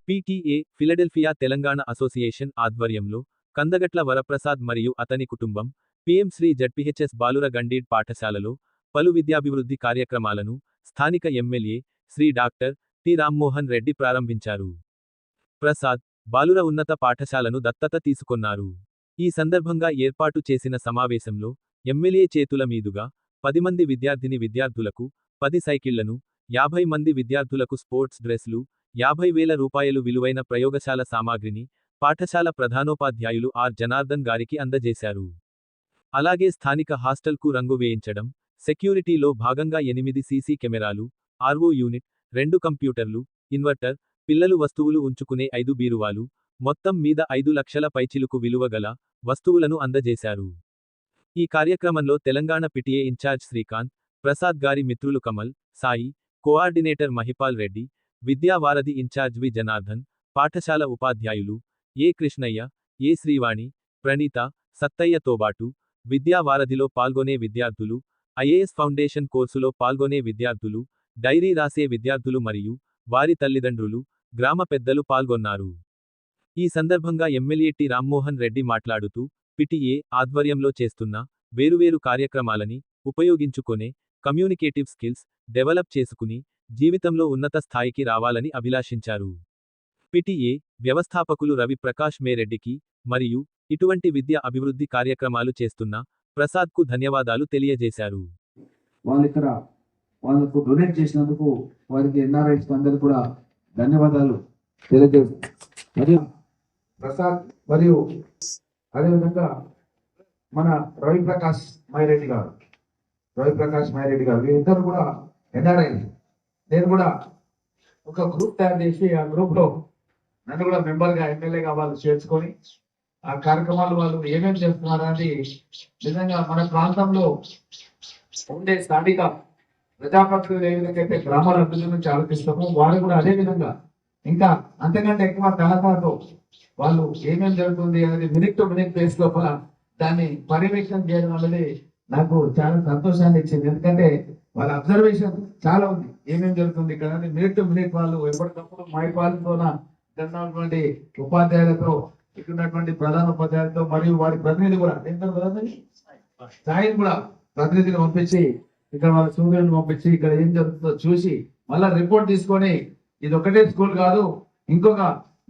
PTA Philadelphia Telangana association ఆధ్వర్యంలో కందగట్ల వరప్రసాద్ మరియు అతని కుటుంబం పీఎం శ్రీ జడ్పీహెచ్ఎస్ బాలుర గండీడ్ పాఠశాలలో పలు విద్యాభివృద్ధి కార్యక్రమాలను స్థానిక MLA Shri doctor T Rammohan Reddy ప్రారంభించారు. ప్రసాద్ బాలుర ఉన్నత పాఠశాలను దత్తత తీసుకొన్నారు. ఈ సందర్భంగా ఏర్పాటు చేసిన సమావేశంలో ఎమ్మెల్యే చేతుల మీదుగా 10 మంది విద్యార్థులకు 10 సైకిళ్లను, 50 మంది విద్యార్థులకు స్పోర్ట్స్ డ్రెస్లు, 50,000 రూపాయలు విలువైన ప్రయోగశాల సామాగ్రిని పాఠశాల ప్రధానోపాధ్యాయులు ఆర్ జనార్దన్ గారికి అందజేశారు. అలాగే స్థానిక హాస్టల్కు రంగు వేయించడం, సెక్యూరిటీలో భాగంగా 8 సీసీ కెమెరాలు, ఆర్వో యూనిట్, 2 కంప్యూటర్లు, ఇన్వర్టర్, పిల్లలు వస్తువులు ఉంచుకునే 5 బీరువాలు, మొత్తం మీద 5 లక్షల పైచిలుకు విలువ గల వస్తువులను అందజేశారు. ఈ కార్యక్రమంలో తెలంగాణ పీటీఏ ఇన్ఛార్జ్ శ్రీకాంత్, ప్రసాద్ గారి మిత్రులు కమల్, సాయి, కోఆర్డినేటర్ మహిపాల్ రెడ్డి, విద్యావారధి ఇన్ఛార్జ్ వి జనార్దన్, పాఠశాల ఉపాధ్యాయులు ఏ కృష్ణయ్య, ఏ శ్రీవాణి, ప్రణీత, సత్తయ్యతో బాటు విద్యావారధిలో పాల్గొనే విద్యార్థులు, ఐఏఎస్ ఫౌండేషన్ కోర్సులో పాల్గొనే విద్యార్థులు, డైరీ రాసే విద్యార్థులు మరియు వారి తల్లిదండ్రులు, గ్రామ పెద్దలు పాల్గొన్నారు. ఈ సందర్భంగా ఎమ్మెల్యే టి రామ్మోహన్ రెడ్డి మాట్లాడుతూ పీటీఏ ఆధ్వర్యంలో చేస్తున్న వేరువేరు కార్యక్రమాలని ఉపయోగించుకొనే కమ్యూనికేటివ్ స్కిల్స్ డెవలప్ చేసుకుని జీవితంలో ఉన్నత స్థాయికి రావాలని అభిలాషించారు. పీటీఏ వ్యవస్థాపకులు రవి ప్రకాష్ మేరెడ్డికి మరియు ఇటువంటి విద్య అభివృద్ధి కార్యక్రమాలు చేస్తున్న ప్రసాద్కు ధన్యవాదాలు తెలియజేశారు. వాళ్ళకు డొనేట్ చేసినందుకు వారికి ఎన్ఆర్ఐస్ అందరూ కూడా ధన్యవాదాలు తెలియజేస్తారు. ప్రసాద్ మరియు అదేవిధంగా మన రవి ప్రకాష్ మైరెడ్డి గారు వీరిద్దరు కూడా ఎన్ఆర్ఐ. నేను కూడా ఒక గ్రూప్ తయారు చేసి ఆ గ్రూప్ లో నన్ను కూడా మెంబర్గా ఎమ్మెల్యేగా వాళ్ళు చేర్చుకొని ఆ కార్యక్రమాలు వాళ్ళు ఏమేమి చేస్తున్నారని నిజంగా మన ప్రాంతంలో ఉండే స్థానిక ప్రజాప్రతినిధులు ఏ విధంగా అయితే గ్రామాల అభివృద్ధి నుంచి ఆలోచిస్తామో వాళ్ళు కూడా అదే విధంగా ఇంకా అంతకంటే ఎక్కువ తలకాతో వాళ్ళు ఏమేమి జరుగుతుంది అనేది మినిట్ టు మినిట్ బేస్ లోపల దాన్ని పర్యవేక్షణ చేయడం అనేది నాకు చాలా సంతోషాన్ని ఇచ్చింది. ఎందుకంటే వాళ్ళ అబ్జర్వేషన్ చాలా ఉంది, ఏమేమి జరుగుతుంది ఇక్కడ మినిట్ టు మినిట్ వాళ్ళు ఎప్పటికప్పుడు మైపాలతోన ఉన్నటువంటి ఉపాధ్యాయులతో ఇక్కడున్నటువంటి ప్రధాన ఉపాధ్యాయులతో మరియు వారి ప్రతినిధి కూడా సాయిని కూడా ప్రతినిధిని పంపించి ఇక్కడ వాళ్ళ సూర్యులను పంపించి ఇక్కడ ఏం జరుగుతుందో చూసి మళ్ళా రిపోర్ట్ తీసుకొని ఇది ఒకటే స్కూల్ కాదు ఇంకొక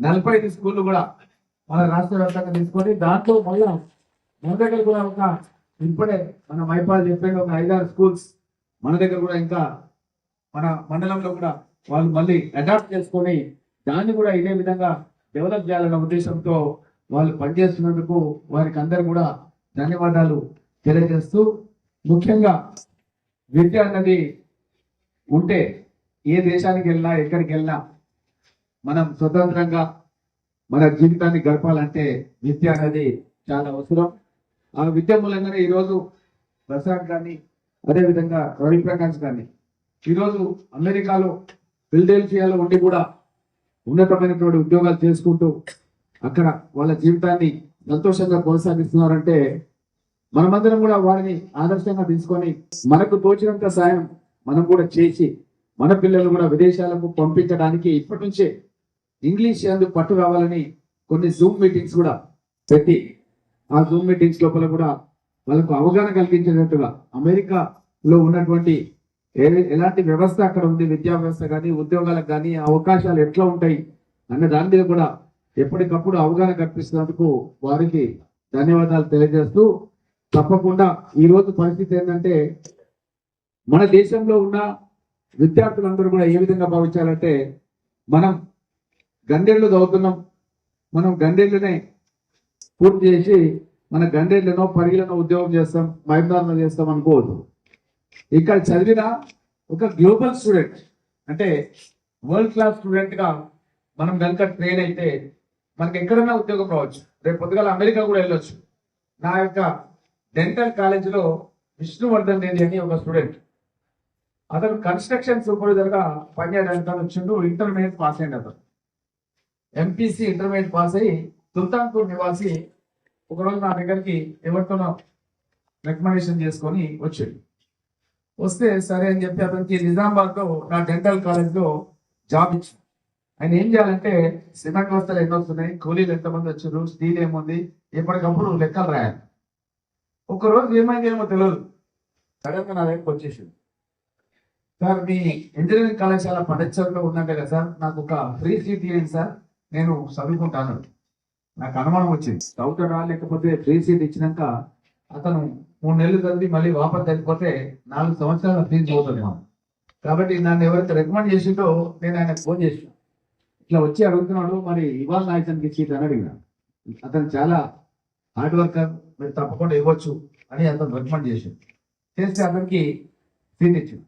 45 స్కూళ్ళు కూడా మన రాష్ట్ర వ్యాప్తంగా తీసుకొని దాంట్లో మళ్ళా మన దగ్గర కూడా ఒక ఇప్పుడే మన మైపాల్ చెప్పిన ఒక 5-6 స్కూల్స్ మన దగ్గర కూడా ఇంకా మన మండలంలో కూడా వాళ్ళు మళ్ళీ అడాప్ట్ చేసుకొని దాన్ని కూడా ఇదే విధంగా డెవలప్ చేయాలన్న ఉద్దేశంతో వాళ్ళు పనిచేస్తున్నందుకు వారికి అందరూ కూడా ధన్యవాదాలు తెలియజేస్తూ, ముఖ్యంగా విద్య అన్నది ఉంటే ఏ దేశానికి వెళ్ళినా ఎక్కడికి వెళ్ళినా మనం స్వతంత్రంగా మన జీవితాన్ని గడపాలంటే విద్య అనేది చాలా అవసరం. ఆ విద్య మూలంగానే ఈరోజు ప్రసాద్ కానీ అదేవిధంగా రవి ప్రకాష్ కానీ ఈరోజు అమెరికాలో ఫిలడెల్ఫియాలో ఉండి కూడా ఉన్నతమైనటువంటి ఉద్యోగాలు చేసుకుంటూ అక్కడ వాళ్ళ జీవితాన్ని సంతోషంగా కొనసాగిస్తున్నారంటే మనమందరం కూడా వారిని ఆదర్శంగా తీసుకొని మనకు తోచినంత సాయం మనం కూడా చేసి మన పిల్లలు కూడా విదేశాలకు పంపించడానికి ఇప్పటి నుంచే ఇంగ్లీష్ అందుకు పట్టు రావాలని కొన్ని జూమ్ మీటింగ్స్ కూడా పెట్టి ఆ జూమ్ మీటింగ్స్ లోపల కూడా వాళ్ళకు అవగాహన కల్పించేటట్టుగా అమెరికాలో ఉన్నటువంటి ఎలాంటి వ్యవస్థ అక్కడ ఉంది, విద్యా వ్యవస్థ కానీ ఉద్యోగాలకు కానీ అవకాశాలు ఎట్లా ఉంటాయి అన్న దాని మీద కూడా ఎప్పటికప్పుడు అవగాహన కల్పిస్తున్నందుకు వారికి ధన్యవాదాలు తెలియజేస్తూ, తప్పకుండా ఈ రోజు పరిస్థితి ఏంటంటే మన దేశంలో ఉన్న విద్యార్థులందరూ కూడా ఏ విధంగా భావించాలంటే మనం గండేళ్లు చదువుతున్నాం, మనం గండేళ్లనే పూర్తి చేసి మన గండేళ్లనో పరిగిలనో ఉద్యోగం చేస్తాం, మైదానంలో చేస్తాం అనుకోవద్దు. ఇక్కడ చదివిన ఒక గ్లోబల్ స్టూడెంట్ అంటే వరల్డ్ క్లాస్ స్టూడెంట్ గా మనం కనుక ట్రైన్ అయితే మనకి ఎక్కడైనా ఉద్యోగం రావచ్చు. రేపు పొద్దుగాల అమెరికా కూడా వెళ్ళొచ్చు. నా యొక్క డెంటల్ కాలేజీలో విష్ణువర్ధన్ రెడ్డి అని ఒక స్టూడెంట్, అతను కన్స్ట్రక్షన్ సూపర్వైజర్ గా పనిచేయడానికి వచ్చిండు. ఇంటర్మీడియట్ పాస్ అయ్యింది. అతను ఎంపీసీ ఇంటర్మీడియట్ పాస్ అయ్యి సుల్తాన్పూర్ నివాసి ఒకరోజు నా దగ్గరికి ఎవరితోనో రికమెండేషన్ చేసుకొని వచ్చాడు. వస్తే సరే అని చెప్పి అతనికి నిజామాబాద్ లో నా డెంటల్ కాలేజ్ లో జాబ్ ఇచ్చింది. ఆయన ఏం చేయాలంటే సిమెంట్ వస్తువులు ఎన్ని వస్తున్నాయి, కూలీలు ఎంతమంది వచ్చారు, స్టీల్ ఏముంది, ఎప్పటికప్పుడు లెక్కలు రాయాలి. ఒకరోజు ఏమైందేమో తెలియదు, సడన్గా నా దగ్గరకు వచ్చేసింది. సార్ మీ ఇంజనీరింగ్ కళాశాల పడచ్చర్లో ఉందంటే కదా సార్, నాకు ఒక ఫ్రీ సీట్ ఇవ్వండి సార్, నేను చదువుకుంటాను. నాకు అనుమానం వచ్చింది, చదువుతాడా లేకపోతే ఫ్రీ సీట్ ఇచ్చినాక అతను 3 నెలలు చదివి మళ్ళీ వాపస్ వెళ్ళిపోతే 4 సంవత్సరాల ఫీజు పోతుంది మనం. కాబట్టి నన్ను ఎవరైతే రికమెండ్ చేసిందో నేను ఆయనకు ఫోన్ చేసాను, ఇట్లా వచ్చి అడుగుతున్నాడు, మరి ఇవాళ నాయకునికి సీట్ అని అడిగినాను. అతను చాలా హార్డ్ వర్కర్, మీరు తప్పకుండా ఇవ్వచ్చు అని అతను రికమెండ్ చేశాడు. చేస్తే అతనికి సీట్ ఇచ్చింది.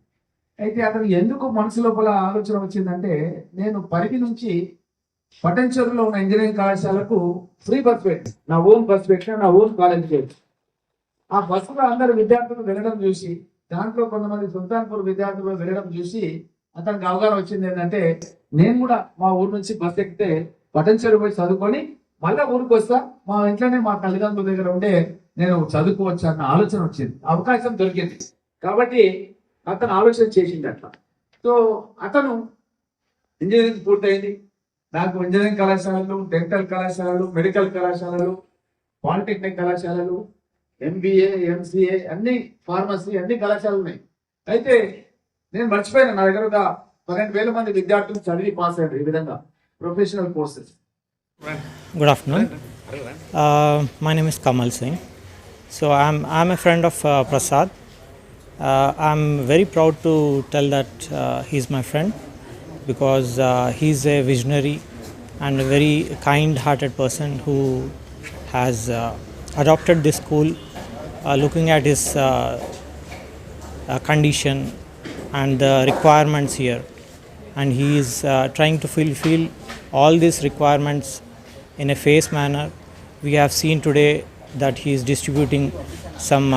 అయితే అతను ఎందుకు మనసు లోపల ఆలోచన వచ్చిందంటే, నేను పరిధి నుంచి పటంచెరులో ఉన్న ఇంజనీరింగ్ కళాశాలకు ఫ్రీ బస్ పెట్టి, నా ఓన్ బస్ పెట్టిన, నా ఓన్ కాలేజ్ చేయొచ్చు. ఆ బస్సులో అందరు విద్యార్థులు వెళ్ళడం చూసి, దాంట్లో కొంతమంది సుల్తాన్పూర్ విద్యార్థులు వెళ్ళడం చూసి అతనికి అవగాహన వచ్చింది ఏంటంటే, నేను కూడా మా ఊరు నుంచి బస్ ఎక్కితే పటంచెరు పోయి చదువుకొని మళ్ళీ ఊరికి వస్తా, మా ఇంట్లోనే మా తల్లిదండ్రుల దగ్గర ఉండే నేను చదువుకోవచ్చు అన్న ఆలోచన వచ్చింది, అవకాశం దొరికింది. కాబట్టి అతను ఆలోచన చేసింది అట్లా. సో అతను ఇంజనీరింగ్ పూర్తయింది. నాకు ఇంజనీరింగ్ కళాశాలలు, డెంటల్ కళాశాలలు, మెడికల్ కళాశాలలు, పాలిటెక్నిక్ కళాశాలలు, MBA, MCA, అన్ని ఫార్మసీ, అన్ని కళాశాలలు ఉన్నాయి. అయితే నేను మర్చిపోయాను, నా దగ్గర ఒక 12,000 మంది విద్యార్థులు చదివి పాస్ అయ్యారు ఈ విధంగా professional courses. Good afternoon. My name is Kamal Singh. So I'm a friend of Prasad. I'm very proud to tell that he's my friend because he's a visionary and a very kind-hearted person who has adopted this school, looking at his condition and the requirements here, and he is trying to fulfill all these requirements in a phased manner. We have seen today that he is distributing some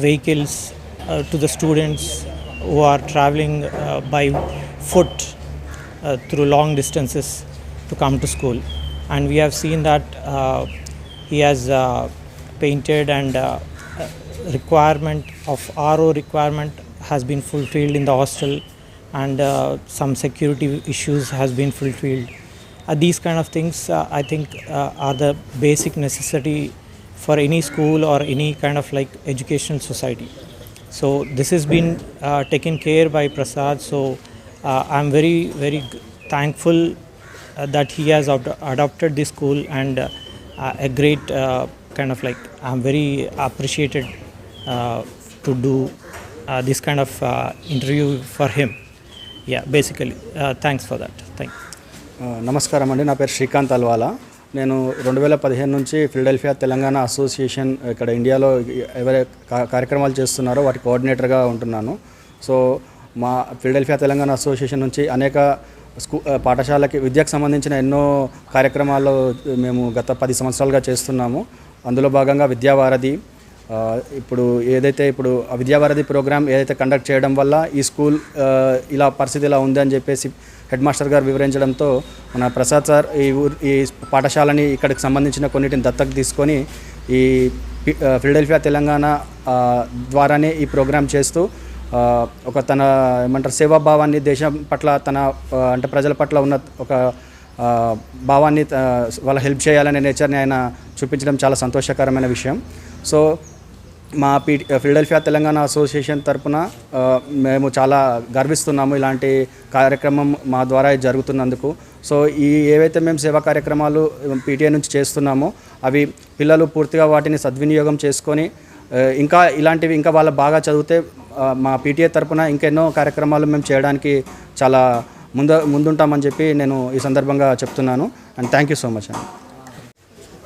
vehicles to the students who are traveling by foot through long distances to come to school, and we have seen that he has painted and requirement of RO requirement has been fulfilled in the hostel, and some security issues has been fulfilled. These kind of things I think are the basic necessity for any school or any kind of like educational society. So this has been taken care by Prasad. So I'm very thankful that he has adopted this school, and a great kind of like I'm very appreciated to do this kind of interview for him. Yeah, basically thanks for that. Thank you. నమస్కారం అండి, నా పేరు శ్రీకాంత్ అల్వాలా. నేను 2015 నుంచి Philadelphia Telangana association ఇక్కడ ఇండియాలో ఎవరైతే కార్యక్రమాలు చేస్తున్నారో వాటి కోఆర్డినేటర్గా ఉంటున్నాను. సో మా ఫిలడెల్ఫియా తెలంగాణ అసోసియేషన్ నుంచి అనేక పాఠశాలకి విద్యకు సంబంధించిన ఎన్నో కార్యక్రమాలు మేము గత 10 సంవత్సరాలుగా చేస్తున్నాము. అందులో భాగంగా విద్యావారధి, ఇప్పుడు ఆ విద్యావారధి ప్రోగ్రామ్ ఏదైతే కండక్ట్ చేయడం వల్ల ఈ స్కూల్ ఇలా పరిస్థితి ఇలా ఉంది అని చెప్పేసి హెడ్ మాస్టర్ గారు వివరించడంతో మన ప్రసాద్ సార్ ఈ పాఠశాలని ఇక్కడికి సంబంధించిన కొన్నిటిని దత్తకు తీసుకొని ఈ ఫిలడెల్ఫియా తెలంగాణ ద్వారానే ఈ ప్రోగ్రాం చేస్తూ ఒక తన సేవాభావాన్ని, దేశం పట్ల అంటే ప్రజల పట్ల ఉన్న ఒక భావాన్ని, వాళ్ళ హెల్ప్ చేయాలనే నేచర్ని ఆయన చూపించడం చాలా సంతోషకరమైన విషయం. సో మా ఫిలడెల్ఫియా తెలంగాణ అసోసియేషన్ తరపున మేము చాలా గర్విస్తున్నాము ఇలాంటి కార్యక్రమం మా ద్వారా జరుగుతున్నందుకు. సో ఏవైతే మేము సేవా కార్యక్రమాలు PTA నుంచి చేస్తున్నామో అవి పిల్లలు పూర్తిగా వాటిని సద్వినియోగం చేసుకొని ఇంకా వాళ్ళు బాగా చదివితే మా PTA తరపున ఇంకెన్నో కార్యక్రమాలు మేము చేయడానికి చాలా ముందుంటామని చెప్పి నేను ఈ సందర్భంగా చెప్తున్నాను. And thank you so much అండి.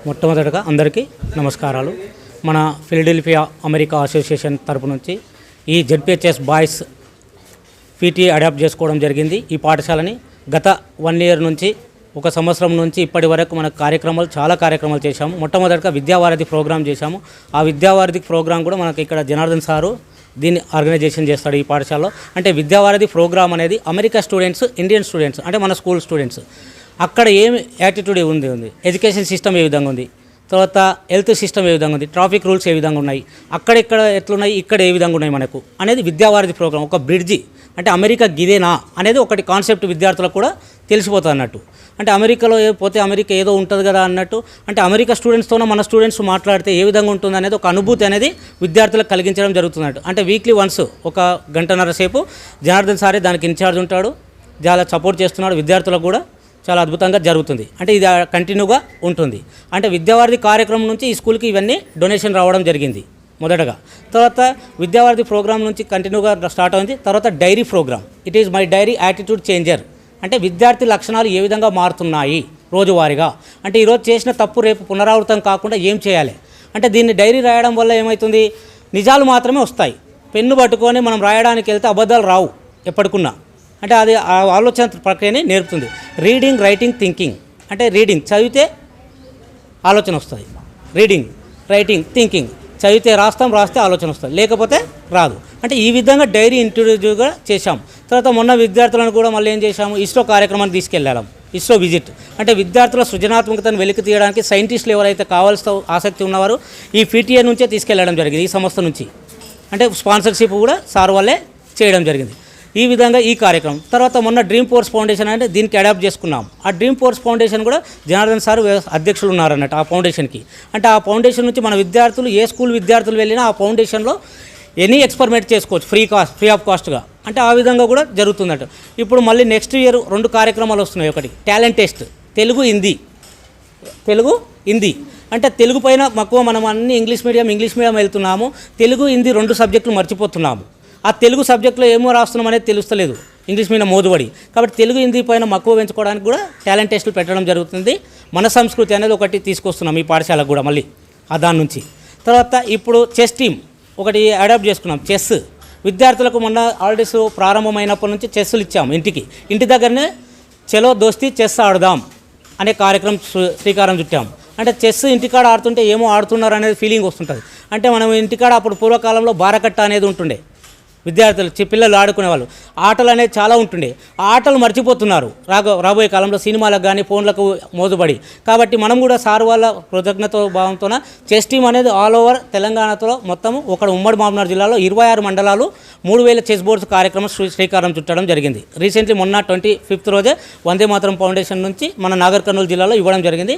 మొట్టమొదటిగా అందరికీ నమస్కారాలు. మన ఫిలడెల్ఫియా అమెరికా అసోసియేషన్ తరపు నుంచి ఈ ZPHS బాయ్స్ PTA అడాప్ట్ చేసుకోవడం జరిగింది. ఈ పాఠశాలని గత 1 year నుంచి, 1 సంవత్సరం నుంచి ఇప్పటి వరకు మన చాలా కార్యక్రమాలు చేశాము. మొట్టమొదటిగా విద్యావారధి ప్రోగ్రాం చేశాము. ఆ విద్యావారధి ప్రోగ్రాం కూడా మనకి ఇక్కడ జనార్దన్ సారు దీన్ని ఆర్గనైజేషన్ చేస్తాడు ఈ పాఠశాలలో. అంటే విద్యావారధి ప్రోగ్రాం అనేది అమెరికా స్టూడెంట్స్, ఇండియన్ స్టూడెంట్స్, అంటే మన స్కూల్ స్టూడెంట్స్ అక్కడ ఏమి యాటిట్యూడ్ ఉంది, ఎడ్యుకేషన్ సిస్టమ్ ఏ విధంగా ఉంది, తర్వాత హెల్త్ సిస్టమ్ ఏ విధంగా ఉంది, ట్రాఫిక్ రూల్స్ ఏ విధంగా ఉన్నాయి, అక్కడెక్కడ ఎట్లున్నాయి, ఇక్కడ ఏ విధంగా ఉన్నాయి మనకు అనేది విద్యావారధి ప్రోగ్రాం ఒక బ్రిడ్జి. అంటే అమెరికా గిదేనా అనేది ఒకటి కాన్సెప్ట్ విద్యార్థులకు కూడా తెలిసిపోతుంది అన్నట్టు. అంటే అమెరికాలో పోతే అమెరికా ఏదో ఉంటుంది కదా అన్నట్టు, అంటే అమెరికా స్టూడెంట్స్తోనే మన స్టూడెంట్స్ మాట్లాడితే ఏ విధంగా ఉంటుంది అనేది ఒక అనుభూతి అనేది విద్యార్థులకు కలిగించడం జరుగుతున్నట్టు. అంటే వీక్లీ వన్స్ ఒక గంటన్నర సేపు జనార్దన్ సారే దానికి ఇన్ఛార్జ్ ఉంటాడు, చాలా సపోర్ట్ చేస్తున్నాడు, విద్యార్థులకు కూడా చాలా అద్భుతంగా జరుగుతుంది. అంటే ఇది కంటిన్యూగా ఉంటుంది. అంటే విద్యావారిధి కార్యక్రమం నుంచి ఈ స్కూల్కి ఇవన్నీ డొనేషన్ రావడం జరిగింది మొదటగా. తర్వాత విద్యావారిధి ప్రోగ్రామ్ నుంచి కంటిన్యూగా స్టార్ట్ అయింది. తర్వాత diary programme, it is my diary attitude changer. అంటే విద్యార్థి లక్షణాలు ఏ విధంగా మారుతున్నాయి రోజువారీగా, అంటే ఈరోజు చేసిన తప్పు రేపు పునరావృతం కాకుండా ఏం చేయాలి, అంటే దీన్ని డైరీ రాయడం వల్ల ఏమవుతుంది, నిజాలు మాత్రమే వస్తాయి. పెన్ను పట్టుకొని మనం రాయడానికి వెళ్తే అబద్ధాలు రావు ఎప్పటికున్నా. అంటే అది ఆ ఆలోచన ప్రక్రియని నేర్పుతుంది. Reading, writing, thinking. అంటే రీడింగ్ చదివితే ఆలోచన వస్తుంది, రీడింగ్, రైటింగ్, థింకింగ్. చదివితే రాస్తాం, రాస్తే ఆలోచన వస్తుంది, లేకపోతే రాదు. అంటే ఈ విధంగా డైరీ ఇంట్రొడ్యూస్గా చేశాం. తర్వాత మొన్న విద్యార్థులను కూడా మళ్ళీ ఏం చేశాము, ఇస్రో కార్యక్రమాన్ని తీసుకెళ్ళాం, ఇస్రో విజిట్. అంటే విద్యార్థుల సృజనాత్మకతను వెలికి తీయడానికి సైంటిస్టులు ఎవరైతే కావాల్సిన ఆసక్తి ఉన్నవారు ఈ పీటీఏ నుంచే తీసుకెళ్ళడం జరిగింది, ఈ సంస్థ నుంచి. అంటే స్పాన్సర్షిప్ కూడా సార్ వాళ్ళే చేయడం జరిగింది. ఈ విధంగా ఈ కార్యక్రమం. తర్వాత మొన్న డ్రీమ్ ఫోర్స్ ఫౌండేషన్ అంటే దీనికి అడాప్ట్ చేసుకున్నాం. ఆ డ్రీమ్ ఫోర్స్ ఫౌండేషన్ కూడా జనార్దన్ సార్ అధ్యక్షులు ఉన్నారన్నట్టు ఆ ఫౌండేషన్కి. అంటే ఆ ఫౌండేషన్ నుంచి మన విద్యార్థులు ఏ స్కూల్ విద్యార్థులు వెళ్ళినా ఆ ఫౌండేషన్లో ఎనీ ఎక్స్పెరిమెంట్ చేసుకోవచ్చు ఫ్రీ ఆఫ్ కాస్ట్గా. అంటే ఆ విధంగా కూడా జరుగుతుందట. ఇప్పుడు మళ్ళీ నెక్స్ట్ ఇయర్ 2 కార్యక్రమాలు వస్తున్నాయి. ఒకటి టాలెంట్ టెస్ట్, తెలుగు హిందీ. అంటే తెలుగు పైన మక్కువ, మనం అన్ని ఇంగ్లీష్ మీడియం వెళ్తున్నాము, తెలుగు హిందీ 2 సబ్జెక్టులు మర్చిపోతున్నాము. ఆ తెలుగు సబ్జెక్టులో ఏమో రాస్తున్నాం అనేది తెలుస్తలేదు, ఇంగ్లీష్ మీద మోదుబడి. కాబట్టి తెలుగు హిందీ పైన మక్కువ పెంచుకోవడానికి కూడా టాలెంట్ టెస్టులు పెట్టడం జరుగుతుంది. మన సంస్కృతి అనేది ఒకటి తీసుకొస్తున్నాం ఈ పాఠశాలకు కూడా మళ్ళీ దాని నుంచి. తర్వాత ఇప్పుడు చెస్ టీమ్ ఒకటి అడాప్ట్ చేసుకున్నాం. చెస్ విద్యార్థులకు మొన్న హాలిడేస్ ప్రారంభమైనప్పటి నుంచి చెస్సులు ఇచ్చాము. ఇంటి దగ్గరనే చలో దోస్తి చెస్ ఆడదాం అనే కార్యక్రమం శ్రీకారం చుట్టాము. అంటే చెస్ ఇంటికాడ ఆడుతుంటే ఏమో ఆడుతున్నారు అనేది ఫీలింగ్ వస్తుంటుంది. అంటే మనం ఇంటికాడ అప్పుడు పూర్వకాలంలో బారకట్ట అనేది ఉంటుండే, విద్యార్థులు పిల్లలు ఆడుకునేవాళ్ళు, ఆటలు అనేది చాలా ఉంటుండే. ఆ ఆటలు మర్చిపోతున్నారు రాబోయే కాలంలో సినిమాలకు కానీ ఫోన్లకు మోదుబడి. కాబట్టి మనం కూడా సార్ వాళ్ళ కృతజ్ఞత భావంతో చెస్ టీమ్ అనేది ఆల్ ఓవర్ తెలంగాణలో మొత్తం ఒక ఉమ్మడి మహబూబ్నగర్ జిల్లాలో 26 మండలాలు 3000 చెస్ బోర్డ్స్ కార్యక్రమం శ్రీకారం చుట్టడం జరిగింది. రీసెంట్లీ మొన్న 25th రోజే వందే మాతరం ఫౌండేషన్ నుంచి మన నాగర్ కర్నూలు జిల్లాలో ఇవ్వడం జరిగింది.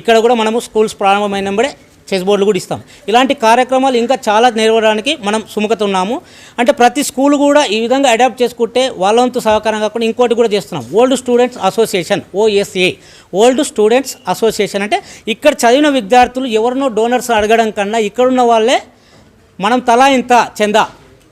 ఇక్కడ కూడా మనము స్కూల్స్ ప్రారంభమైనప్పుడే చెస్ బోర్డులు కూడా ఇస్తాం. ఇలాంటి కార్యక్రమాలు ఇంకా చాలా నేర్వడానికి మనం సుముఖత ఉన్నాము. అంటే ప్రతి స్కూల్ కూడా ఈ విధంగా అడాప్ట్ చేసుకుంటే వాళ్ళంతు సహకారం కాకుండా ఇంకోటి కూడా చేస్తున్నాం. Old students association, OSA, old students association. అంటే ఇక్కడ చదివిన విద్యార్థులు ఎవరినో డోనర్స్ అడగడం కన్నా ఇక్కడున్న వాళ్ళే మనం తలా ఇంత చందా,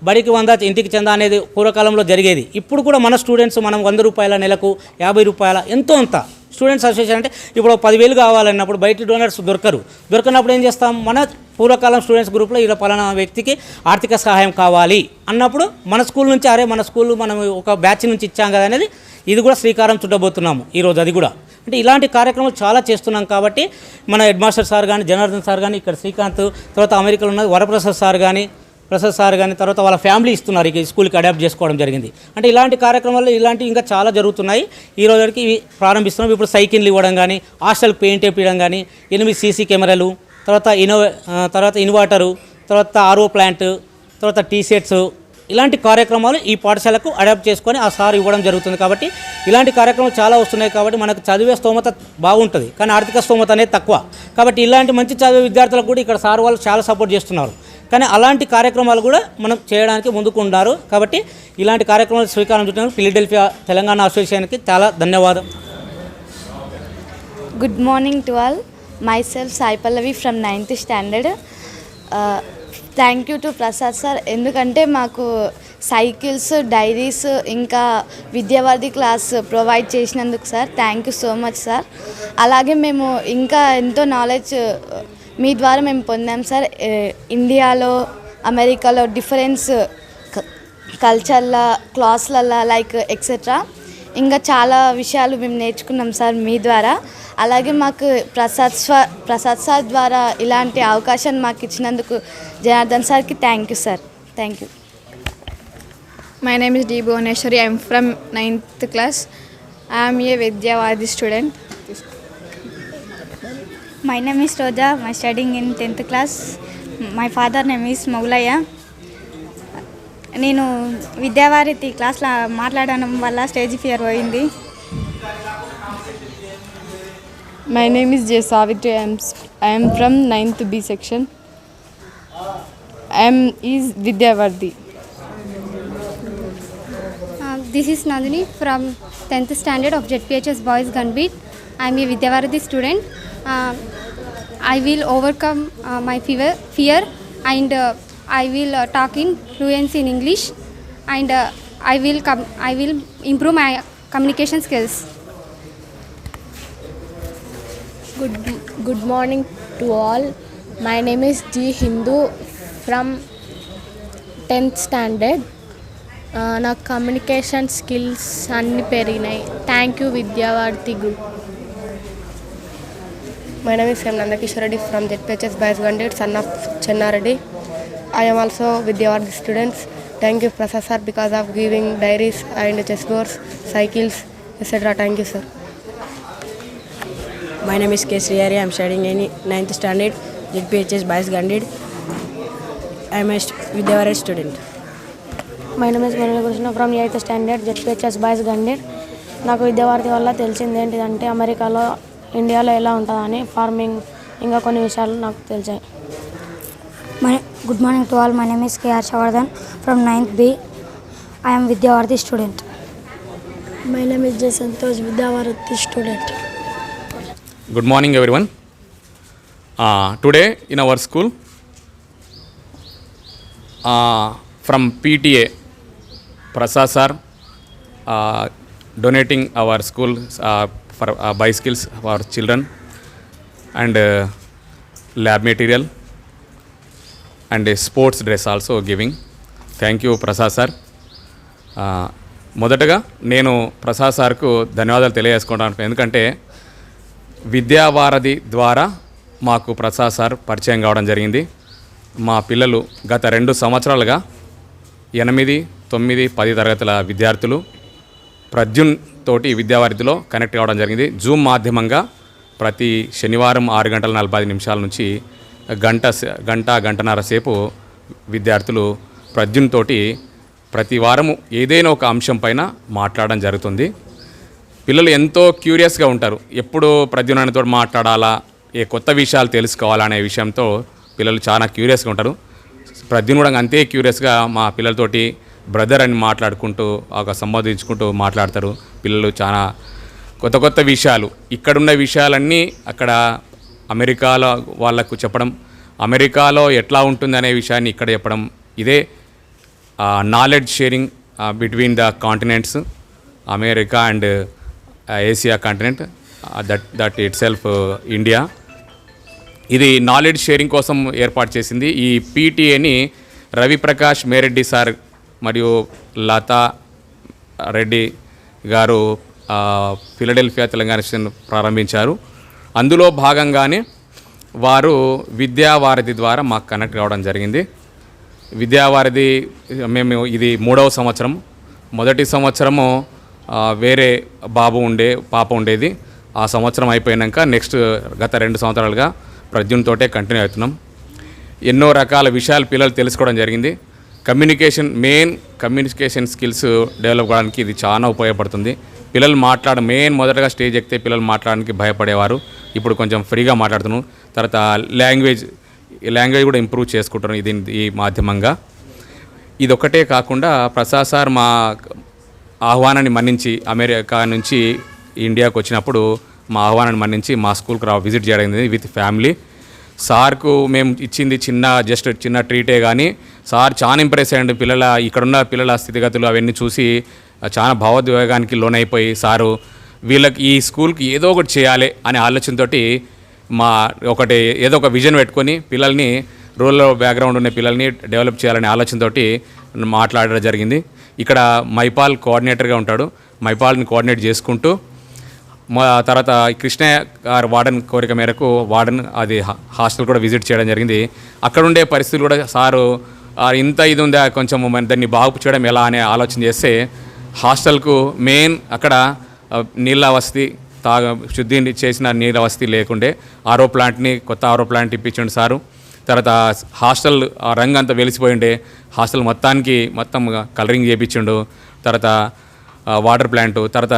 బడికి 100 ఇంటికి చందా అనేది పూర్వకాలంలో జరిగేది. ఇప్పుడు కూడా మన స్టూడెంట్స్ మనం 100 రూపాయల నెలకు 50 రూపాయల ఎంతో అంత స్టూడెంట్స్ అసోసియేషన్. అంటే ఇప్పుడు 10,000 కావాలన్నప్పుడు బయట డోనర్స్ దొరకనప్పుడు ఏం చేస్తాం, మన పూర్వకాలం స్టూడెంట్స్ గ్రూప్లో ఇలా పలానా వ్యక్తికి ఆర్థిక సహాయం కావాలి అన్నప్పుడు మన స్కూల్ నుంచి మన స్కూల్ మనం ఒక బ్యాచ్ నుంచి ఇచ్చాం కదా అనేది ఇది కూడా శ్రీకారం చుట్టబోతున్నాము ఈరోజు. అది కూడా అంటే ఇలాంటి కార్యక్రమాలు చాలా చేస్తున్నాం. కాబట్టి మన హెడ్ మాస్టర్ సార్ కానీ, జనార్దన్ సార్ కానీ, ఇక్కడ శ్రీకాంత్, తర్వాత అమెరికాలో ఉన్న వరప్రసాద్ సార్ కానీ, తర్వాత వాళ్ళ ఫ్యామిలీ ఇస్తున్నారు ఈ స్కూల్కి అడాప్ట్ చేసుకోవడం జరిగింది. అంటే ఇలాంటి కార్యక్రమాలు ఇలాంటివి ఇంకా చాలా జరుగుతున్నాయి. ఈ రోజుకి ఇవి ప్రారంభిస్తున్నాం. ఇప్పుడు సైకిళ్ళు ఇవ్వడం కానీ, హాస్టల్ పెయింట్ వేయడం కానీ, 8 CC కెమెరాలు, తర్వాత ఇన్వర్టరు, తర్వాత RO ప్లాంట్, తర్వాత టీషర్ట్స్, ఇలాంటి కార్యక్రమాలు ఈ పాఠశాలకు అడాప్ట్ చేసుకొని ఆ సార్ ఇవ్వడం జరుగుతుంది. కాబట్టి ఇలాంటి కార్యక్రమాలు చాలా వస్తున్నాయి. కాబట్టి మనకు చదివే స్తోమత బాగుంటుంది, కానీ ఆర్థిక స్తోమత అనేది తక్కువ. కాబట్టి ఇలాంటి మంచి చదివే విద్యార్థులకు కూడా ఇక్కడ సార్ వాళ్ళు చాలా సపోర్ట్ చేస్తున్నారు. కానీ అలాంటి కార్యక్రమాలు కూడా మనం చేయడానికి ముందుకు ఉన్నారు. కాబట్టి ఇలాంటి కార్యక్రమాలు శ్రీకారం చుట్టినందుకు ఫిలడెల్ఫియా తెలంగాణ అసోసియేషన్కి చాలా ధన్యవాదం. Good morning to all. Myself Sai Pallavi from 9th standard. Thank you to Prasad sir. ఎందుకంటే మాకు సైకిల్స్, డైరీస్, ఇంకా విద్యావారిధి క్లాస్ ప్రొవైడ్ చేసినందుకు sir thank you so much sir. అలాగే మేము ఇంకా ఎంతో నాలెడ్జ్ మీ ద్వారా మేము పొందాం సార్. ఇండియాలో, అమెరికాలో డిఫరెన్స్ కల్చర్ల, క్లాస్లల్లో లైక్ ఎక్సెట్రా ఇంకా చాలా విషయాలు మేము నేర్చుకున్నాం సార్ మీ ద్వారా. అలాగే మాకు ప్రసాద్ సార్ ద్వారా ఇలాంటి అవకాశాన్ని మాకు ఇచ్చినందుకు జనార్దన్ సార్కి thank you sir. Thank you. My name is D. Bhuvaneshwari. I am from 9th class. I am a Vidyavadi student. My name is Roja. I am studying in 10th class. My father name is Maulaya. నేను విద్యావారిధి క్లాస్లో మాట్లాడడం వల్ల stage fear పోయింది. My name is J. Savitri. I am from 9th B section. I am is Vidyavardhi. This is Nandini from 10th standard of ZPHS Boys Gunbeat. I am a Vidyavardhi student. I will overcome my fear and I will talk in fluency in English and I will improve my communication skills. Good morning to all. My name is G. Hindu from 10th standard. నా communication skills అన్నీ పెరిగినాయి. Thank you Vidyavardhi group. My name is M. Nandakishore Reddy from ZPHS Boys Gunbeat, son of Chenna Reddy. I am also Vidyavardhi students. Thank you, Prasad sir, because of giving diaries and chessboards, cycles, etc. Thank you, sir. My name is K. Srihari. I am studying in 9th standard, ZPHS Boys Gunbeat. I am a Vidyavardhi student. My name is Govinda Krishna from 8th standard ZPHS boys Gandeed. నాకు విద్యావార్థి వల్ల తెలిసింది ఏంటిదంటే అమెరికాలో ఇండియాలో ఎలా ఉంటుందని farming ఇంకా కొన్ని విషయాలు నాకు తెలిసాయి. Good morning to all. My name is K. Harshavardhan from 9th B. I am Vidyavardhi student. My name is J Santosh Vidyavardhi student. Good morning everyone. Today in our school from PTA, Prasad sir donating our school for bicycles for children and lab material and sports dress also giving. Thank you Prasad sir. మొదటగా నేను ప్రసాద్ సార్కు ధన్యవాదాలు తెలియజేసుకుంటాను. ఎందుకంటే విద్యావారధి ద్వారా మాకు Prasad sir పరిచయం కావడం జరిగింది. మా పిల్లలు గత 2 సంవత్సరాలుగా 8, 9, 10 తరగతుల విద్యార్థులు ప్రద్యున్ తోటి విద్యావారిధిలో కనెక్ట్ కావడం జరిగింది. జూమ్ మాధ్యమంగా ప్రతి శనివారం 6:45 నుంచి గంటన్నర సేపు విద్యార్థులు ప్రద్యున్ తోటి ప్రతి వారము ఏదైనా ఒక అంశం పైన మాట్లాడడం జరుగుతుంది. పిల్లలు ఎంతో క్యూరియస్గా ఉంటారు. ఎప్పుడు ప్రద్యుమ్నతో మాట్లాడాలా, ఏ కొత్త విషయాలు తెలుసుకోవాలా అనే విషయంతో పిల్లలు చాలా క్యూరియస్గా ఉంటారు. ప్రద్యున్ కూడా అంతే క్యూరియస్గా మా పిల్లలతోటి బ్రదర్ అని మాట్లాడుకుంటూ ఒక సంబోధించుకుంటూ మాట్లాడతారు. పిల్లలు చాలా కొత్త కొత్త విషయాలు, ఇక్కడున్న విషయాలన్నీ అక్కడ అమెరికాలో వాళ్ళకు చెప్పడం, అమెరికాలో ఎట్లా ఉంటుంది అనే విషయాన్ని ఇక్కడ చెప్పడం. ఇదే knowledge sharing between the continents, America and Asia continent, that it self India. ఇది నాలెడ్జ్ షేరింగ్ కోసం ఏర్పాటు చేసింది. ఈ పీటీఏని రవిప్రకాష్ మేరెడ్డి సార్ మరియు లతా రెడ్డి గారు ఫిలడెల్ఫియా తెలంగాణ ప్రారంభించారు. అందులో భాగంగానే వారు విద్యావారధి ద్వారా మాకు కనెక్ట్ కావడం జరిగింది. విద్యావారధి మేము ఇది 3వ సంవత్సరం. మొదటి సంవత్సరము వేరే పాప ఉండేది. ఆ సంవత్సరం అయిపోయాక నెక్స్ట్ గత 2 సంవత్సరాలుగా ప్రద్యున్తోటే కంటిన్యూ అవుతున్నాం. ఎన్నో రకాల విషయాలు పిల్లలు తెలుసుకోవడం జరిగింది. కమ్యూనికేషన్ స్కిల్స్ డెవలప్ కావడానికి ఇది చాలా ఉపయోగపడుతుంది. పిల్లలు మొదటగా స్టేజ్ ఎక్కితే పిల్లలు మాట్లాడడానికి భయపడేవారు. ఇప్పుడు కొంచెం ఫ్రీగా మాట్లాడుతున్నాం. తర్వాత లాంగ్వేజ్ కూడా ఇంప్రూవ్ చేసుకుంటున్నాం ఈ మాధ్యమంగా. ఇది ఒకటే కాకుండా ప్రసాద్ సార్ మా ఆహ్వానాన్ని మన్నించి అమెరికా నుంచి ఇండియాకు వచ్చినప్పుడు మా ఆహ్వానాన్ని మన్నించి మా స్కూల్కి విజిట్ చేయడం జరిగింది విత్ ఫ్యామిలీ. సార్కు మేము ఇచ్చింది చిన్న ట్రీటే, కానీ సార్ చాలా ఇంప్రెస్ అయ్యండి. ఇక్కడున్న పిల్లల స్థితిగతులు అవన్నీ చూసి చాలా భావోద్వేగానికి లోనైపోయి సారు వీళ్ళకి ఈ స్కూల్కి ఏదో ఒకటి చేయాలి అనే ఆలోచనతోటి ఏదో ఒక విజన్ పెట్టుకొని పిల్లల్ని రూరల్ బ్యాక్గ్రౌండ్ ఉన్న పిల్లల్ని డెవలప్ చేయాలనే ఆలోచనతోటి మాట్లాడడం జరిగింది. ఇక్కడ మైపాల్ కోఆర్డినేటర్గా ఉంటాడు. మైపాల్ని కోఆర్డినేట్ చేసుకుంటూ తర్వాత కృష్ణయ్య గారు వార్డెన్ కోరిక మేరకు అది హాస్టల్ కూడా విజిట్ చేయడం జరిగింది. అక్కడ ఉండే పరిస్థితులు కూడా సారు ఇది ఉందా, కొంచెం దాన్ని బాగు చేయడం ఎలా అనే ఆలోచన చేస్తే హాస్టల్కు మెయిన్ అక్కడ నీళ్ళ వసతి శుద్ధి చేసిన నీళ్ళ వసతి లేకుండే కొత్త ఆరో ప్లాంట్ ఇప్పించండి సారు. తర్వాత హాస్టల్ రంగు అంతా వెలిసిపోయి ఉండే హాస్టల్ మొత్తం కలరింగ్ చేయించిండు. తర్వాత వాటర్ ప్లాంటు, తర్వాత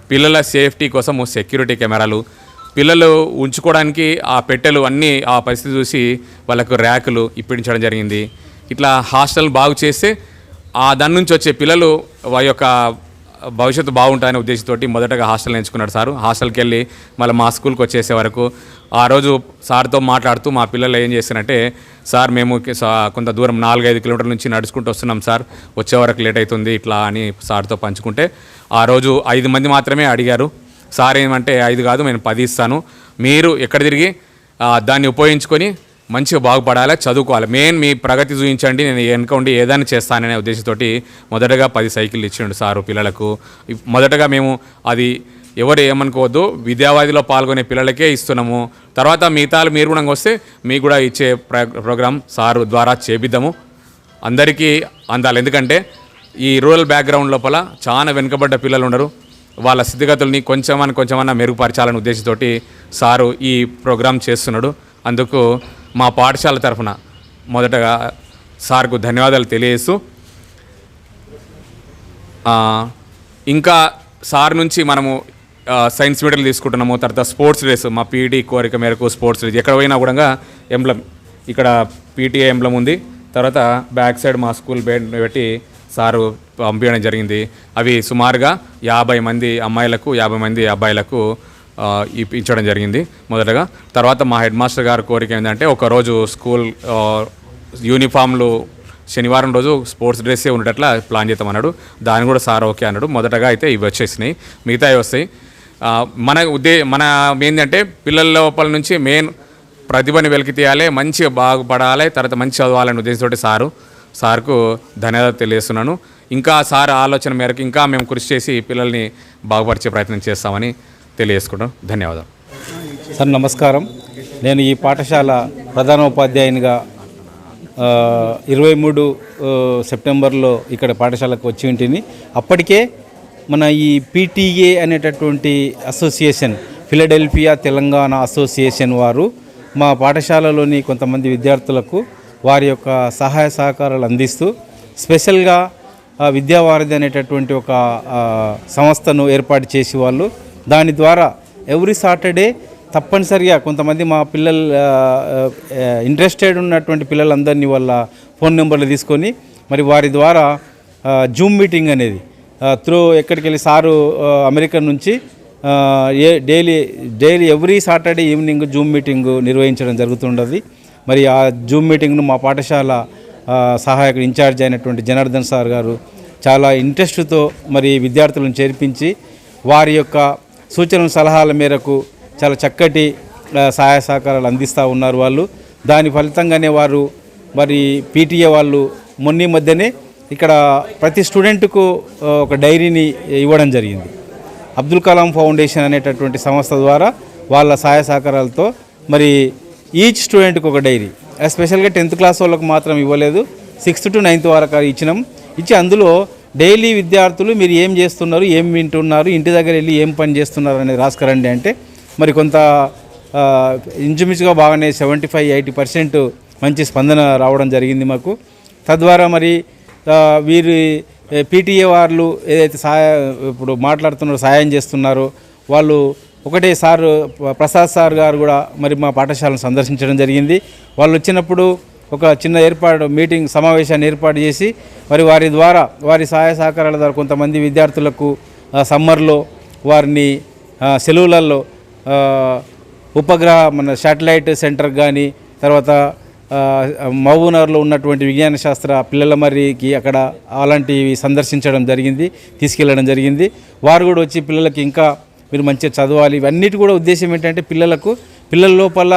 పిల్లల సేఫ్టీ కోసం సెక్యూరిటీ కెమెరాలు, పిల్లలు ఉంచుకోవడానికి ఆ పెట్టెలు అన్నీ ఆ పరిస్థితి చూసి వాళ్ళకు ర్యాకులు ఇప్పించడం జరిగింది. ఇట్లా హాస్టల్ బాగు చేస్తే దాని నుంచి వచ్చే పిల్లలు వారి యొక్క భవిష్యత్తు బాగుంటుందనే ఉద్దేశంతో మొదటగా హాస్టల్ ఎంచుకున్నాడు సారు. హాస్టల్కి వెళ్ళి మళ్ళీ మా స్కూల్కి వచ్చేసే వరకు ఆ రోజు సార్తో మాట్లాడుతూ మా పిల్లలు ఏం చేస్తారంటే, సార్ మేము కొంత దూరం 4-5 కిలోమీటర్ల నుంచి నడుచుకుంటూ వస్తున్నాం సార్, వచ్చే వరకు లేట్ అవుతుంది ఇట్లా అని సార్తో పంచుకుంటే ఆ రోజు 5 మంది మాత్రమే అడిగారు. సార్ ఏమంటే 5 కాదు నేను 10 ఇస్తాను, మీరు ఎక్కడ తిరిగి దాన్ని ఉపయోగించుకొని మంచిగా బాగుపడాలి, చదువుకోవాలి, మెయిన్ మీ ప్రగతి చూపించండి, నేను వెనక ఉండి ఏదైనా చేస్తాననే ఉద్దేశంతో మొదటగా 10 సైకిళ్ళు ఇచ్చిండు సారు పిల్లలకు. మొదటగా మేము అది ఎవరు ఏమనుకోవద్దు, విద్యావాదిలో పాల్గొనే పిల్లలకే ఇస్తున్నాము. తర్వాత మిగతాలు మీరు కూడా వస్తే మీకు కూడా ఇచ్చే ప్రోగ్రాం సారు ద్వారా చేపిద్దాము, అందరికీ అందాలి. ఎందుకంటే ఈ రూరల్ బ్యాక్గ్రౌండ్ లోపల చాలా వెనుకబడ్డ పిల్లలు ఉన్నారు, వాళ్ళ స్థితిగతుల్ని కొంచెమన్నా మెరుగుపరచాలనే ఉద్దేశంతో సారు ఈ ప్రోగ్రాం చేస్తున్నాడు. అందుకు మా పాఠశాల తరఫున మొదటగా సార్కు ధన్యవాదాలు తెలియజేస్తూ, ఇంకా సార్ నుంచి మనము సైన్స్ మెడల్ తీసుకుంటున్నాము. తర్వాత స్పోర్ట్స్ రేస్ మా పీటీ కోరిక మేరకు స్పోర్ట్స్ రేస్ ఎక్కడ పోయినా కూడా ఎంబ్లం, ఇక్కడ పీటీఏ ఎంబ్లం ఉంది. తర్వాత బ్యాక్ సైడ్ మా స్కూల్ పెట్టి సారు పంపించడం జరిగింది. అవి సుమారుగా 50 మంది అమ్మాయిలకు 50 మంది అబ్బాయిలకు ఇప్పించడం జరిగింది మొదటగా. తర్వాత మా హెడ్ మాస్టర్ గారి కోరిక ఏంటంటే, ఒకరోజు స్కూల్ యూనిఫామ్లు శనివారం రోజు స్పోర్ట్స్ డ్రెస్సే ఉండేటట్లా ప్లాన్ చేద్దామన్నాడు. దాన్ని కూడా సార్ ఓకే అన్నాడు. మొదటగా అయితే ఇవి వచ్చేసినాయి, మిగతావి వస్తాయి. మన ఏంటంటే పిల్లల లోపల నుంచి మెయిన్ ప్రతిభని వెలికి తీయాలి, మంచిగా బాగుపడాలి, తర్వాత మంచి చదవాలనే ఉద్దేశంతో సార్కు ధన్యవాదాలు తెలియజేస్తున్నాను. ఇంకా సార్ ఆలోచన మేరకు ఇంకా మేము కృషి చేసి పిల్లల్ని బాగుపరిచే ప్రయత్నం చేస్తామని తెలియజేసుకుంటాం. ధన్యవాదాలు సార్. నమస్కారం. నేను ఈ పాఠశాల ప్రధానోపాధ్యాయునిగా 23 సెప్టెంబర్లో ఇక్కడ పాఠశాలకు వచ్చి ఉంటుంది. అప్పటికే మన ఈ పీటీఏ అనేటటువంటి అసోసియేషన్, ఫిలడెల్ఫియా తెలంగాణ అసోసియేషన్ వారు మా పాఠశాలలోని కొంతమంది విద్యార్థులకు వారి యొక్క సహాయ సహకారాలు అందిస్తూ స్పెషల్గా విద్యావారధి అనేటటువంటి ఒక సంస్థను ఏర్పాటు చేసి వాళ్ళు దాని ద్వారా ఎవ్రీ సాటర్డే తప్పనిసరిగా కొంతమంది మా పిల్లలు ఇంట్రెస్టెడ్ ఉన్నటువంటి పిల్లలందరినీ వాళ్ళ ఫోన్ నెంబర్లు తీసుకొని మరి వారి ద్వారా జూమ్ మీటింగ్ అనేది త్రూ ఎక్కడికి వెళ్ళి సారు అమెరికా నుంచి daily every Saturday evening Zoom meeting నిర్వహించడం జరుగుతుండదు. మరి ఆ జూమ్ మీటింగ్ను మా పాఠశాల సహాయకుడు ఇన్ఛార్జ్ అయినటువంటి జనార్దన్ సార్ గారు చాలా ఇంట్రెస్ట్తో మరి విద్యార్థులను చేర్పించి వారి యొక్క సూచనల సలహాల మేరకు చాలా చక్కటి సహాయ సహకారాలు అందిస్తూ ఉన్నారు వాళ్ళు. దాని ఫలితంగానే వారు మరి పీటీఏ వాళ్ళు మొన్న మధ్యనే ఇక్కడ ప్రతి స్టూడెంట్కు ఒక డైరీని ఇవ్వడం జరిగింది. అబ్దుల్ కలాం ఫౌండేషన్ అనేటటువంటి సంస్థ ద్వారా వాళ్ళ సహాయ సహకారాలతో మరి ఈచ్ స్టూడెంట్కి ఒక డైరీ, ఎస్పెషల్గా 10th క్లాస్ వాళ్ళకు మాత్రం ఇవ్వలేదు, 6th to 9th వరకు ఇచ్చి అందులో డైలీ విద్యార్థులు మీరు ఏం చేస్తున్నారు, ఏం వింటున్నారు, ఇంటి దగ్గర వెళ్ళి ఏం పని చేస్తున్నారు అనేది రాసుకురండి అంటే మరి కొంత ఇంచుమించుగా బాగానే 75-80% మంచి స్పందన రావడం జరిగింది మాకు. తద్వారా మరి వీరి పీటీఏ వాళ్ళు ఏదైతే ఇప్పుడు మాట్లాడుతున్నారో సాయం చేస్తున్నారో వాళ్ళు ఒకటే సార్ ప్రసాద్ సార్ గారు కూడా మరి మా పాఠశాలను సందర్శించడం జరిగింది. వాళ్ళు వచ్చినప్పుడు ఒక చిన్న మీటింగ్ సమావేశాన్ని ఏర్పాటు చేసి మరి వారి ద్వారా వారి సహాయ సహకారాల ద్వారా కొంతమంది విద్యార్థులకు సమ్మర్లో వారిని సెలవులలో ఉపగ్రహ మన శాటిలైట్ సెంటర్ కానీ తర్వాత మహబూబ్నగర్లో ఉన్నటువంటి విజ్ఞాన శాస్త్ర పిల్లల మరికి అక్కడ అలాంటివి సందర్శించడం జరిగింది, తీసుకెళ్ళడం జరిగింది. వారు కూడా వచ్చి పిల్లలకి ఇంకా మీరు మంచిగా చదవాలి, ఇవన్నిటి కూడా ఉద్దేశం ఏంటంటే పిల్లల లోపల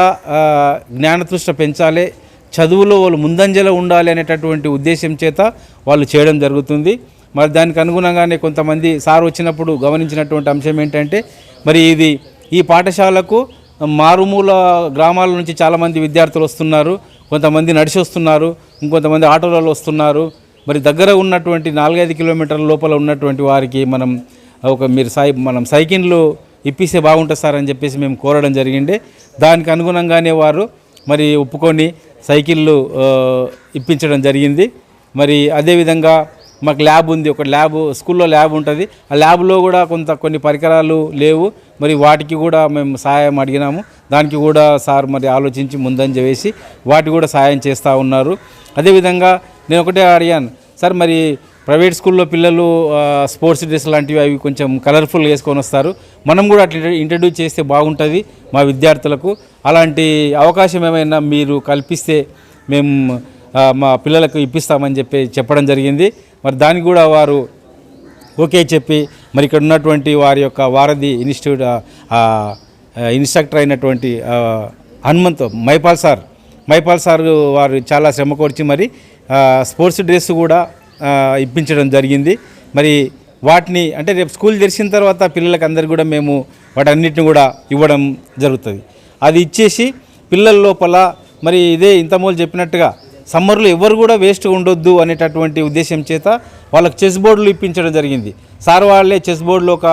జ్ఞానతృష్ణ పెంచాలి, చదువులో వాళ్ళు ముందంజలో ఉండాలి అనేటటువంటి ఉద్దేశం చేత వాళ్ళు చేయడం జరుగుతుంది. మరి దానికి అనుగుణంగానే కొంతమంది సార్ వచ్చినప్పుడు గమనించినటువంటి అంశం ఏంటంటే మరి ఈ పాఠశాలకు మారుమూల గ్రామాల నుంచి చాలామంది విద్యార్థులు వస్తున్నారు, కొంతమంది నడిచి వస్తున్నారు, ఇంకొంతమంది ఆటోలలో వస్తున్నారు. మరి దగ్గర ఉన్నటువంటి 4-5 కిలోమీటర్ల లోపల ఉన్నటువంటి వారికి మనం మనం సైకిళ్ళు ఇప్పిస్తే బాగుంటుంది సార్ అని చెప్పేసి మేము కోరడం జరిగింది. దానికి అనుగుణంగానే వారు మరి ఒప్పుకొని సైకిళ్ళు ఇప్పించడం జరిగింది. మరి అదేవిధంగా మాకు ల్యాబ్ ఉంది, ఒక ల్యాబ్ స్కూల్లో ల్యాబ్ ఉంటుంది. ఆ ల్యాబ్లో కూడా కొన్ని పరికరాలు లేవు, మరి వాటికి కూడా మేము సహాయం అడిగినాము. దానికి కూడా సార్ మరి ఆలోచించి ముందంజ వేసి వాటి కూడా సహాయం చేస్తూ ఉన్నారు. అదేవిధంగా నేను ఒకటే అడిగాను, సార్ మరి ప్రైవేట్ స్కూల్లో పిల్లలు స్పోర్ట్స్ డ్రెస్ లాంటివి అవి కొంచెం కలర్ఫుల్ వేసుకొని వస్తారు, మనం కూడా అట్లా ఇంట్రడ్యూస్ చేస్తే బాగుంటుంది మా విద్యార్థులకు. అలాంటి అవకాశం ఏమైనా మీరు కల్పిస్తే మేము మా పిల్లలకు ఇప్పిస్తామని చెప్పడం జరిగింది. మరి దానికి కూడా వారు ఓకే చెప్పి మరి ఇక్కడ ఉన్నటువంటి వారి యొక్క వారధి ఇన్స్టిట్యూట్ ఇన్స్ట్రక్టర్ అయినటువంటి హనుమంత్ మైపాల్ సార్ వారు చాలా శ్రమ కోర్చి మరి స్పోర్ట్స్ డ్రెస్ కూడా ఇప్పించడం జరిగింది. మరి వాటిని అంటే రేపు స్కూల్ తెరిచిన తర్వాత పిల్లలకి అందరికీ కూడా మేము వాటన్నిటిని కూడా ఇవ్వడం జరుగుతుంది. అది ఇచ్చేసి పిల్లల లోపల మరి ఇదే ఇంతమూలు చెప్పినట్టుగా సమ్మర్లో ఎవరు కూడా వేస్ట్ ఉండొద్దు అనేటటువంటి ఉద్దేశం చేత వాళ్ళకి చెస్ బోర్డులు ఇప్పించడం జరిగింది. సార్ వాళ్ళే చెస్ బోర్డులో ఒక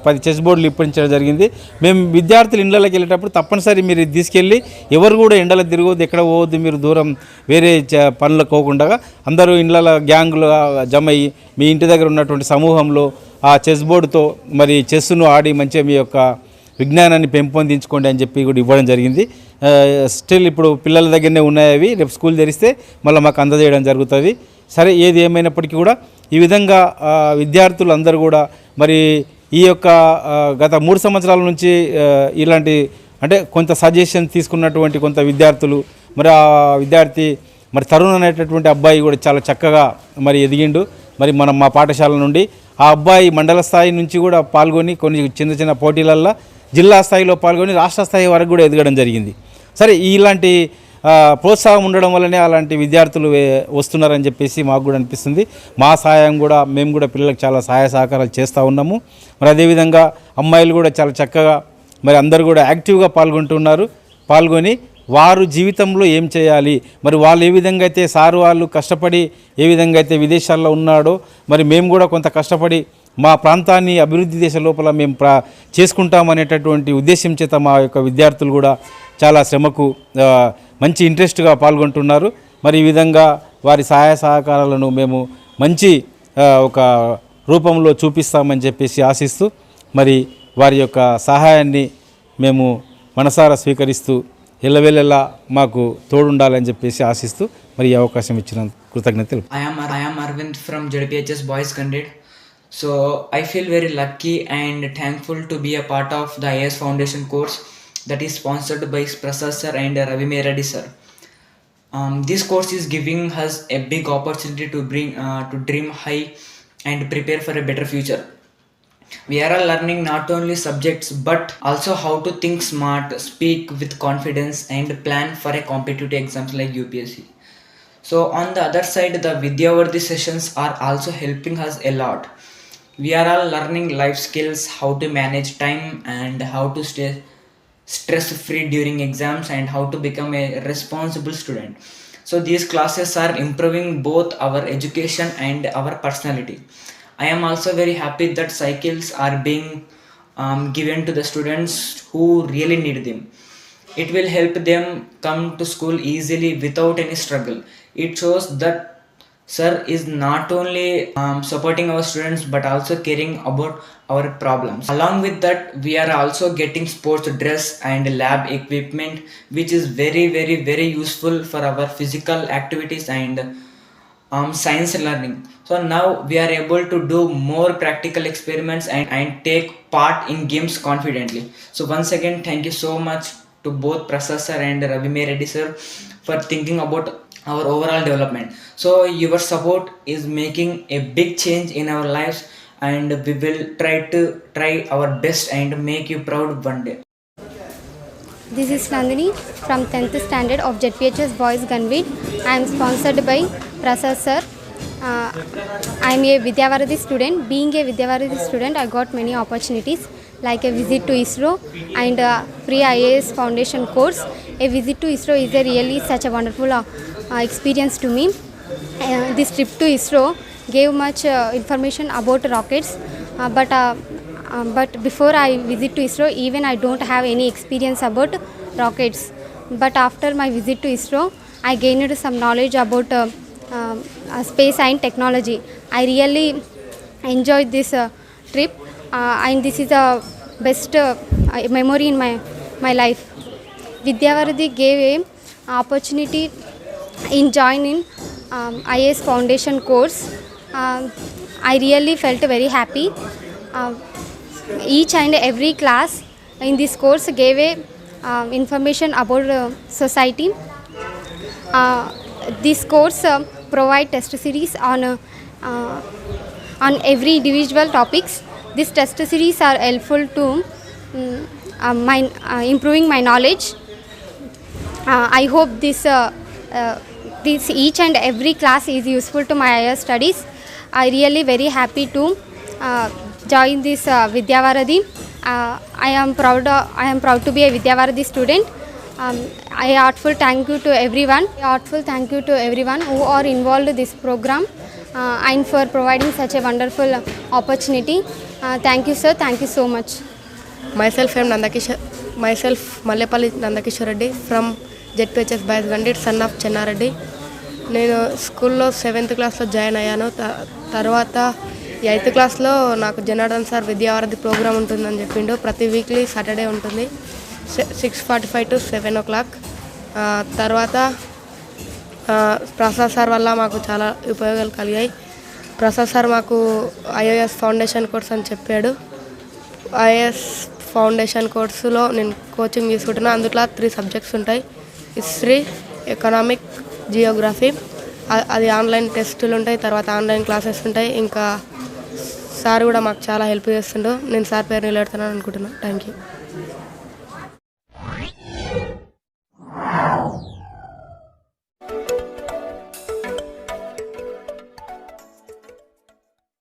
10 చెస్ బోర్డులు ఇప్పించడం జరిగింది. మేము విద్యార్థులు ఇళ్ళకి వెళ్ళేటప్పుడు తప్పనిసరి మీరు తీసుకెళ్ళి ఎవరు కూడా ఎండలో తిరగవద్దు, ఎక్కడ పోవద్దు, మీరు దూరం వేరే పనులకు పోకుండా అందరూ ఇళ్ళ గ్యాంగులు జమ అయ్యి మీ ఇంటి దగ్గర ఉన్నటువంటి సమూహంలో ఆ చెస్ బోర్డుతో మరి చెస్ను ఆడి మంచిగా మీ యొక్క విజ్ఞానాన్ని పెంపొందించుకోండి అని చెప్పి కూడా ఇవ్వడం జరిగింది. స్టిల్ ఇప్పుడు పిల్లల దగ్గరనే ఉన్నాయి అవి, రేపు స్కూల్ తెరిస్తే మళ్ళీ మాకు అందజేయడం జరుగుతుంది. సరే, ఏది ఏమైనప్పటికీ కూడా ఈ విధంగా విద్యార్థులు అందరూ కూడా మరి ఈ యొక్క గత 3 సంవత్సరాల నుంచి ఇలాంటి అంటే కొంత సజెషన్ తీసుకున్నటువంటి కొంత విద్యార్థులు, మరి ఆ విద్యార్థి మరి తరుణ్ అనేటటువంటి అబ్బాయి కూడా చాలా చక్కగా మరి ఎదిగిండు. మరి మా పాఠశాల నుండి ఆ అబ్బాయి మండల స్థాయి నుంచి కూడా పాల్గొని కొన్ని చిన్న పోటీలల్లో జిల్లా స్థాయిలో పాల్గొని రాష్ట్ర స్థాయి వరకు కూడా ఎదగడం జరిగింది. సరే, ఇలాంటి ప్రోత్సాహం ఉండడం వల్లనే అలాంటి విద్యార్థులు వస్తున్నారని చెప్పేసి మాకు కూడా అనిపిస్తుంది. మా సహాయం కూడా మేము కూడా పిల్లలకు చాలా సహాయ సహకారాలు చేస్తూ ఉన్నాము. మరి అదేవిధంగా అమ్మాయిలు కూడా చాలా చక్కగా మరి అందరూ కూడా యాక్టివ్గా పాల్గొని వారు జీవితంలో ఏం చేయాలి, మరి వాళ్ళు ఏ విధంగా అయితే సారు వాళ్ళు కష్టపడి ఏ విధంగా అయితే విదేశాల్లో ఉన్నాడో మరి మేము కూడా కొంత కష్టపడి మా ప్రాంతాన్ని అభివృద్ధి దేశ లోపల మేము చేసుకుంటామనేటటువంటి ఉద్దేశం చేత మా యొక్క విద్యార్థులు కూడా చాలా శ్రమకు మంచి ఇంట్రెస్ట్గా పాల్గొంటున్నారు. మరి ఈ విధంగా వారి సహాయ సహకారాలను మేము మంచి ఒక రూపంలో చూపిస్తామని చెప్పేసి ఆశిస్తూ మరి వారి యొక్క సహాయాన్ని మేము మనసారా స్వీకరిస్తూ ఎల్లవేళలా మాకు తోడుండాలని చెప్పేసి ఆశిస్తూ మరి ఈ అవకాశం ఇచ్చిన కృతజ్ఞతలు. I am Arvind from JPHS Boys Gandhid. So I feel very lucky and thankful to be a part of the IAS Foundation course that is sponsored by Prasad sir and Ravi Reddy sir. This course is giving us a big opportunity to dream high and prepare for a better future. We are all learning not only subjects but also how to think smart, speak with confidence and plan for a competitive exams like UPSC. So on the other side, the Vidyavarthi sessions are also helping us a lot. We are all learning life skills, how to manage time and how to stay stress free during exams and how to become a responsible student. So these classes are improving both our education and our personality. I am also very happy that cycles are being given to the students who really need them. It will help them come to school easily without any struggle. It shows that sir is not only supporting our students but also caring about our problems. Along with that, we are also getting sports dress and lab equipment, which is very very very useful for our physical activities and science learning. So now we are able to do more practical experiments and take part in games confidently. So once again, thank you so much to both Prasad sir and Ravi Reddy sir for thinking about our overall development. So your support is making a big change in our lives and we will try our best and make you proud one day. This is Nandini from 10th standard of JPHS Boys Gandhid. I am sponsored by Prasad sir. I am a Vidyavarthi student. Being a Vidyavarthi student, I got many opportunities like a visit to ISRO and pre-IAS foundation course. A visit to ISRO is a really such a wonderful experience to me. This trip to ISRO gave much information about rockets, but before I visit to ISRO, even I don't have any experience about rockets. But after my visit to ISRO, I gained some knowledge about space and technology. I really enjoyed this trip, and this is the best memory in my life. Vidyavaradhi gave a opportunity in joining IAS Foundation course. I really felt very happy. Each and every class in this course gave a information about society. This course provide test series on every individual topics. These test series are helpful to improving my knowledge. I hope this each and every class is useful to my higher studies. I really very happy to join this Vidyavaradhi. I am proud to be a Vidyavaradhi student. I heartful thank you to everyone. Who are involved in this program and for providing such a wonderful opportunity. Thank you, sir. Thank you so much. Myself Mallepalli Nandakishore Reddy from ZPHS Boys Gandhid, son of Chennareddy. నేను స్కూల్లో 7th క్లాస్లో join అయ్యాను. తర్వాత 8th క్లాస్లో నాకు Janardhan sir Vidya Varadhi programme ఉంటుందని చెప్పిండు. ప్రతి వీక్లీ సాటర్డే ఉంటుంది 6:45 to 7 o'clock. తర్వాత ప్రసాద్ సార్ వల్ల మాకు చాలా ఉపయోగాలు కలిగాయి. ప్రసాద్ సార్ మాకు ఐఏఎస్ ఫౌండేషన్ కోర్స్ అని చెప్పాడు. ఐఏఎస్ ఫౌండేషన్ కోర్సులో నేను కోచింగ్ తీసుకుంటున్నా. అందులో 3 సబ్జెక్ట్స్ ఉంటాయి: హిస్టరీ, ఎకనామిక్, జియోగ్రఫీ. అది ఆన్లైన్ టెస్టులు ఉంటాయి, తర్వాత ఆన్లైన్ క్లాసెస్ ఉంటాయి. ఇంకా సార్ కూడా మాకు చాలా హెల్ప్ చేస్తుండు. నేను సార్ పేరు నిలబెడతానని అనుకుంటున్నాను. Thank you.